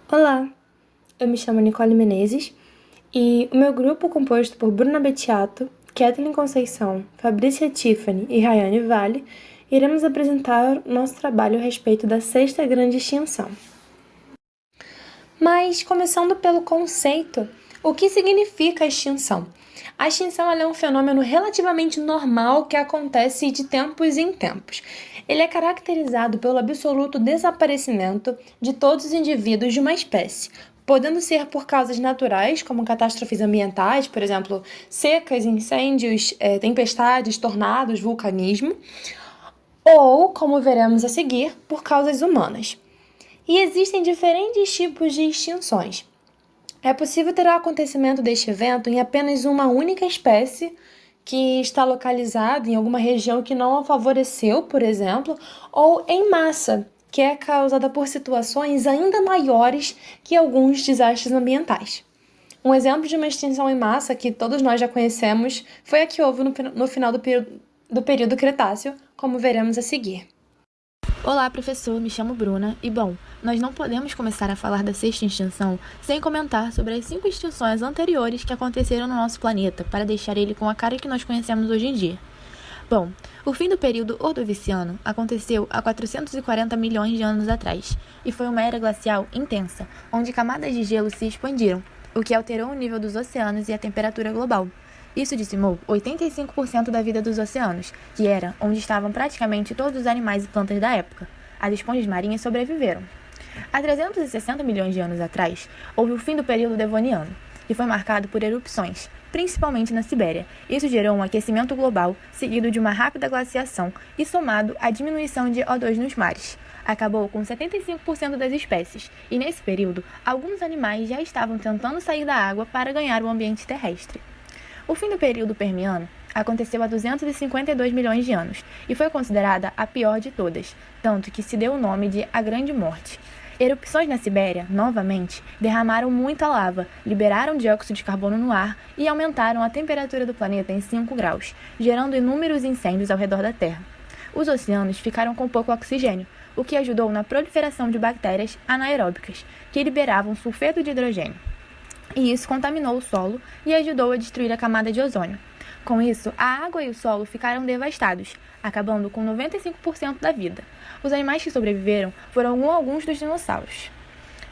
Olá, eu me chamo Nicole Menezes e o meu grupo, composto por Bruna Bettiato, Kathleen Conceição, Fabrícia Tiffany e Rayane Vale, iremos apresentar nosso trabalho a respeito da sexta grande extinção. Mas, começando pelo conceito, o que significa a extinção? A extinção é um fenômeno relativamente normal que acontece de tempos em tempos. Ele é caracterizado pelo absoluto desaparecimento de todos os indivíduos de uma espécie, podendo ser por causas naturais, como catástrofes ambientais, por exemplo, secas, incêndios, tempestades, tornados, vulcanismo, ou, como veremos a seguir, por causas humanas. E existem diferentes tipos de extinções. É possível ter o acontecimento deste evento em apenas uma única espécie que está localizada em alguma região que não a favoreceu, por exemplo, ou em massa, que é causada por situações ainda maiores que alguns desastres ambientais. Um exemplo de uma extinção em massa que todos nós já conhecemos foi a que houve no final do período Cretáceo, como veremos a seguir. Olá, professor, me chamo Bruna e, bom, nós não podemos começar a falar da sexta extinção sem comentar sobre as 5 extinções anteriores que aconteceram no nosso planeta para deixar ele com a cara que nós conhecemos hoje em dia. Bom, o fim do período Ordoviciano aconteceu há 440 milhões de anos atrás e foi uma era glacial intensa, onde camadas de gelo se expandiram, o que alterou o nível dos oceanos e a temperatura global. Isso dizimou 85% da vida dos oceanos, que era onde estavam praticamente todos os animais e plantas da época. As esponjas marinhas sobreviveram. Há 360 milhões de anos atrás, houve o fim do período Devoniano, que foi marcado por erupções, principalmente na Sibéria. Isso gerou um aquecimento global, seguido de uma rápida glaciação e somado à diminuição de O2 nos mares. Acabou com 75% das espécies, e nesse período, alguns animais já estavam tentando sair da água para ganhar o ambiente terrestre. O fim do período Permiano aconteceu há 252 milhões de anos e foi considerada a pior de todas, tanto que se deu o nome de A Grande Morte. Erupções na Sibéria, novamente, derramaram muita lava, liberaram dióxido de carbono no ar e aumentaram a temperatura do planeta em 5 graus, gerando inúmeros incêndios ao redor da Terra. Os oceanos ficaram com pouco oxigênio, o que ajudou na proliferação de bactérias anaeróbicas, que liberavam sulfeto de hidrogênio. E isso contaminou o solo e ajudou a destruir a camada de ozônio. Com isso, a água e o solo ficaram devastados, acabando com 95% da vida. Os animais que sobreviveram foram alguns dos dinossauros.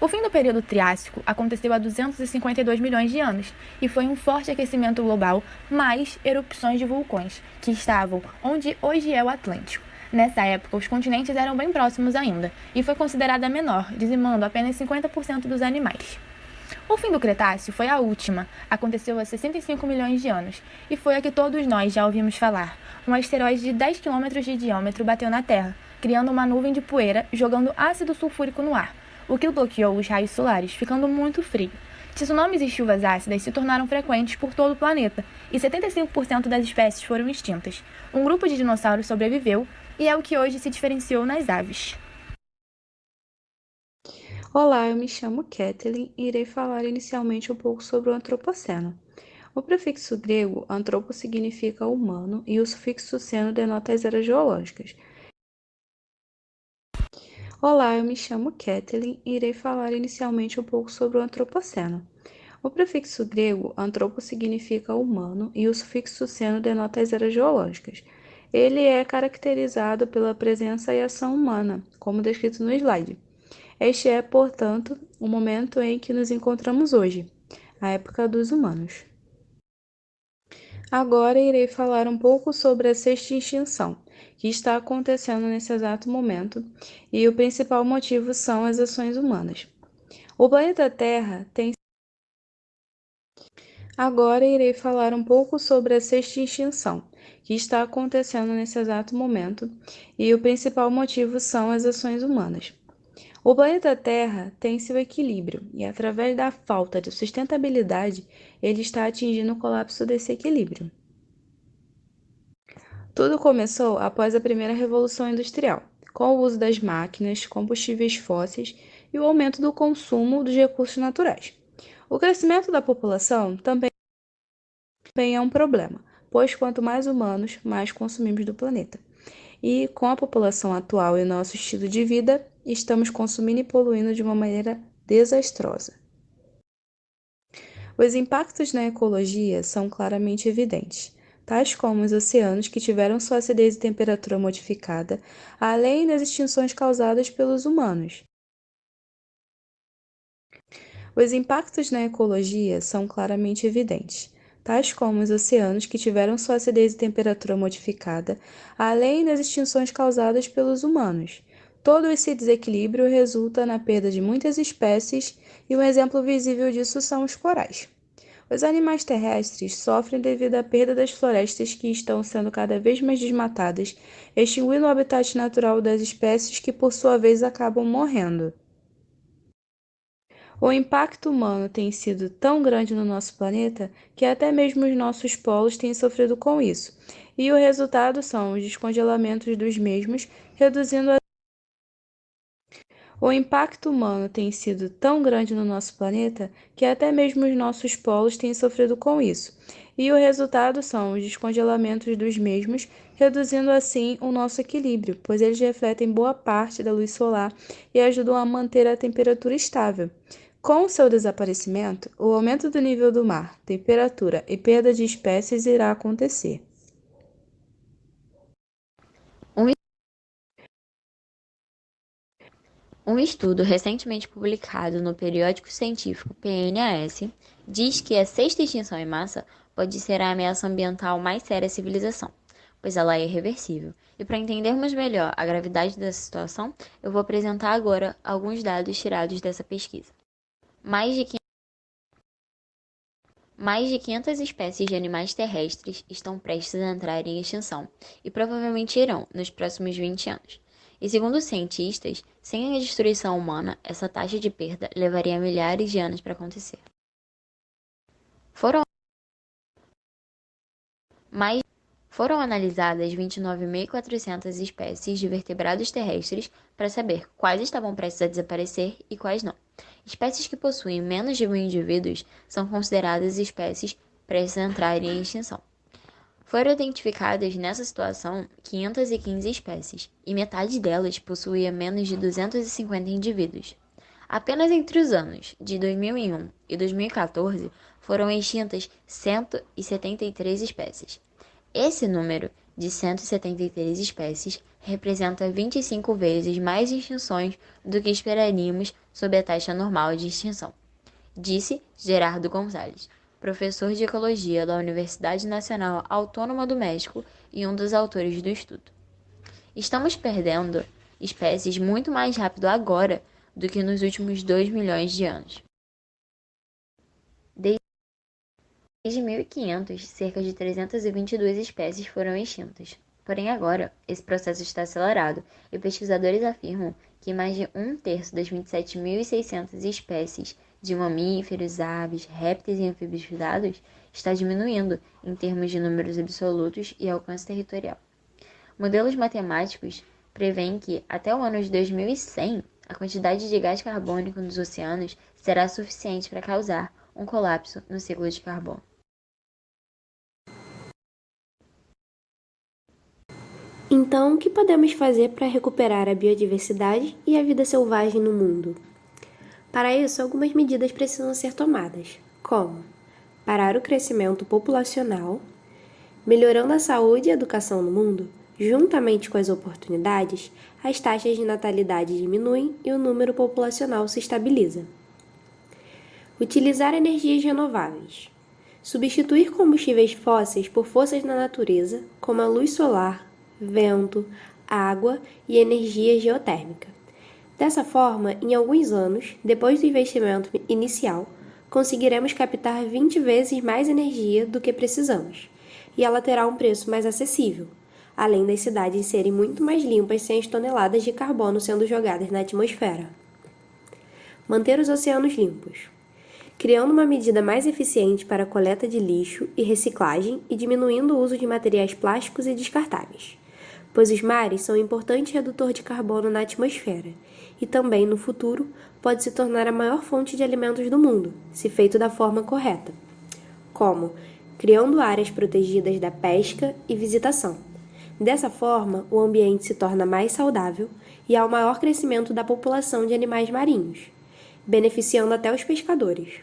O fim do período Triássico aconteceu há 252 milhões de anos e foi um forte aquecimento global mais erupções de vulcões, que estavam onde hoje é o Atlântico. Nessa época, os continentes eram bem próximos ainda e foi considerada menor, dizimando apenas 50% dos animais. O fim do Cretáceo foi a última, aconteceu há 65 milhões de anos, e foi a que todos nós já ouvimos falar. Um asteroide de 10 quilômetros de diâmetro bateu na Terra, criando uma nuvem de poeira, jogando ácido sulfúrico no ar, o que bloqueou os raios solares, ficando muito frio. Tsunamis e chuvas ácidas se tornaram frequentes por todo o planeta, e 75% das espécies foram extintas. Um grupo de dinossauros sobreviveu, e é o que hoje se diferenciou nas aves. Olá, eu me chamo Kathleen e irei falar inicialmente um pouco sobre o antropoceno. O prefixo grego antropo significa humano e o sufixo ceno denota as eras geológicas. Olá, eu me chamo Kathleen e irei falar inicialmente um pouco sobre o antropoceno. O prefixo grego antropo significa humano e o sufixo ceno denota as eras geológicas. Ele é caracterizado pela presença e ação humana, como descrito no slide. Este é, portanto, o momento em que nos encontramos hoje, a época dos humanos. Agora irei falar um pouco sobre a sexta extinção, que está acontecendo nesse exato momento, e o principal motivo são as ações humanas. O planeta Terra tem. Agora irei falar um pouco sobre a sexta extinção, que está acontecendo nesse exato momento, e o principal motivo são as ações humanas. O planeta Terra tem seu equilíbrio e, através da falta de sustentabilidade, ele está atingindo o colapso desse equilíbrio. Tudo começou após a primeira Revolução Industrial, com o uso das máquinas, combustíveis fósseis e o aumento do consumo dos recursos naturais. O crescimento da população também é um problema, pois quanto mais humanos, mais consumimos do planeta. Com a população atual e nosso estilo de vida, estamos consumindo e poluindo de uma maneira desastrosa. Os impactos na ecologia são claramente evidentes, tais como os oceanos que tiveram sua acidez e temperatura modificada, além das extinções causadas pelos humanos. Os impactos na ecologia são claramente evidentes, tais como os oceanos que tiveram sua acidez e temperatura modificada, além das extinções causadas pelos humanos. Todo esse desequilíbrio resulta na perda de muitas espécies, e um exemplo visível disso são os corais. Os animais terrestres sofrem devido à perda das florestas que estão sendo cada vez mais desmatadas, extinguindo o habitat natural das espécies que, por sua vez, acabam morrendo. O impacto humano tem sido tão grande no nosso planeta que até mesmo os nossos polos têm sofrido com isso, e o resultado são os descongelamentos dos mesmos, reduzindo a O impacto humano tem sido tão grande no nosso planeta que até mesmo os nossos polos têm sofrido com isso, e o resultado são os descongelamentos dos mesmos, reduzindo assim o nosso equilíbrio, pois eles refletem boa parte da luz solar e ajudam a manter a temperatura estável. Com o seu desaparecimento, o aumento do nível do mar, temperatura e perda de espécies irá acontecer. Um estudo recentemente publicado no periódico científico PNAS diz que a sexta extinção em massa pode ser a ameaça ambiental mais séria à civilização, pois ela é irreversível. E para entendermos melhor a gravidade dessa situação, eu vou apresentar agora alguns dados tirados dessa pesquisa. Mais de 500 espécies de animais terrestres estão prestes a entrar em extinção e provavelmente irão nos próximos 20 anos. E segundo os cientistas, sem a destruição humana, essa taxa de perda levaria milhares de anos para acontecer. Foram analisadas 29.400 espécies de vertebrados terrestres para saber quais estavam prestes a desaparecer e quais não. Espécies que possuem menos de 1.000 indivíduos são consideradas espécies prestes a entrar em extinção. Foram identificadas nessa situação 515 espécies, e metade delas possuía menos de 250 indivíduos. Apenas entre os anos de 2001 e 2014 foram extintas 173 espécies. Esse número de 173 espécies representa 25 vezes mais extinções do que esperaríamos sob a taxa normal de extinção, disse Gerardo Gonzalez, professor de Ecologia da Universidade Nacional Autônoma do México e um dos autores do estudo. Estamos perdendo espécies muito mais rápido agora do que nos últimos 2 milhões de anos. Desde 1500, cerca de 322 espécies foram extintas. Porém agora, esse processo está acelerado e pesquisadores afirmam que mais de 1/3 das 27.600 espécies de mamíferos, aves, répteis e anfíbios estudados está diminuindo em termos de números absolutos e alcance territorial. Modelos matemáticos prevêem que, até o ano de 2100, a quantidade de gás carbônico nos oceanos será suficiente para causar um colapso no ciclo de carbono. Então, o que podemos fazer para recuperar a biodiversidade e a vida selvagem no mundo? Para isso, algumas medidas precisam ser tomadas, como parar o crescimento populacional, melhorando a saúde e a educação no mundo, juntamente com as oportunidades, as taxas de natalidade diminuem e o número populacional se estabiliza. Utilizar energias renováveis. Substituir combustíveis fósseis por forças na natureza, como a luz solar, vento, água e energia geotérmica. Dessa forma, em alguns anos, depois do investimento inicial, conseguiremos captar 20 vezes mais energia do que precisamos, e ela terá um preço mais acessível, além das cidades serem muito mais limpas sem as toneladas de carbono sendo jogadas na atmosfera. Manter os oceanos limpos. Criando uma medida mais eficiente para a coleta de lixo e reciclagem e diminuindo o uso de materiais plásticos e descartáveis, pois os mares são um importante redutor de carbono na atmosfera e também, no futuro, pode se tornar a maior fonte de alimentos do mundo, se feito da forma correta, como criando áreas protegidas da pesca e visitação. Dessa forma, o ambiente se torna mais saudável e há um maior crescimento da população de animais marinhos. beneficiando até os pescadores.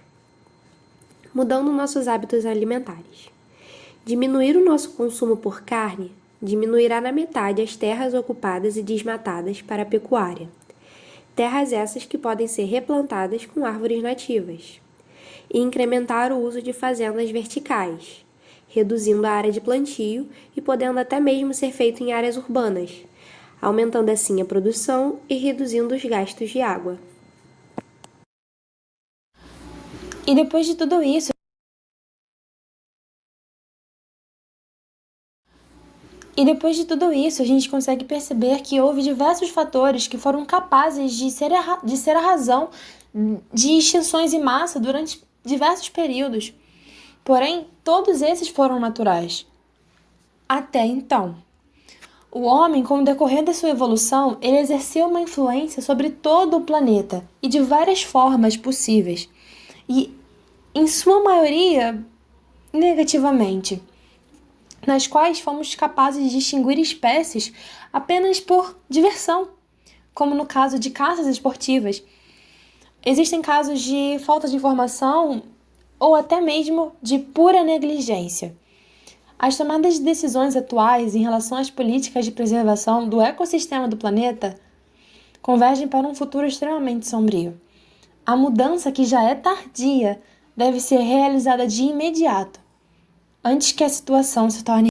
Mudando nossos hábitos alimentares. Diminuir o nosso consumo por carne diminuirá na metade as terras ocupadas e desmatadas para a pecuária. Terras essas que podem ser replantadas com árvores nativas. E incrementar o uso de fazendas verticais, reduzindo a área de plantio e podendo até mesmo ser feito em áreas urbanas, aumentando assim a produção e reduzindo os gastos de água. E depois de tudo isso, a gente consegue perceber que houve diversos fatores que foram capazes de ser a razão de extinções em massa durante diversos períodos. Porém, todos esses foram naturais. Até então. O homem, com o decorrer da sua evolução, ele exerceu uma influência sobre todo o planeta e de várias formas possíveis. E, em sua maioria, negativamente, nas quais fomos capazes de extinguir espécies apenas por diversão, como no caso de caças esportivas. Existem casos de falta de informação ou até mesmo de pura negligência. As tomadas de decisões atuais em relação às políticas de preservação do ecossistema do planeta convergem para um futuro extremamente sombrio. A mudança, que já é tardia, deve ser realizada de imediato, antes que a situação se torne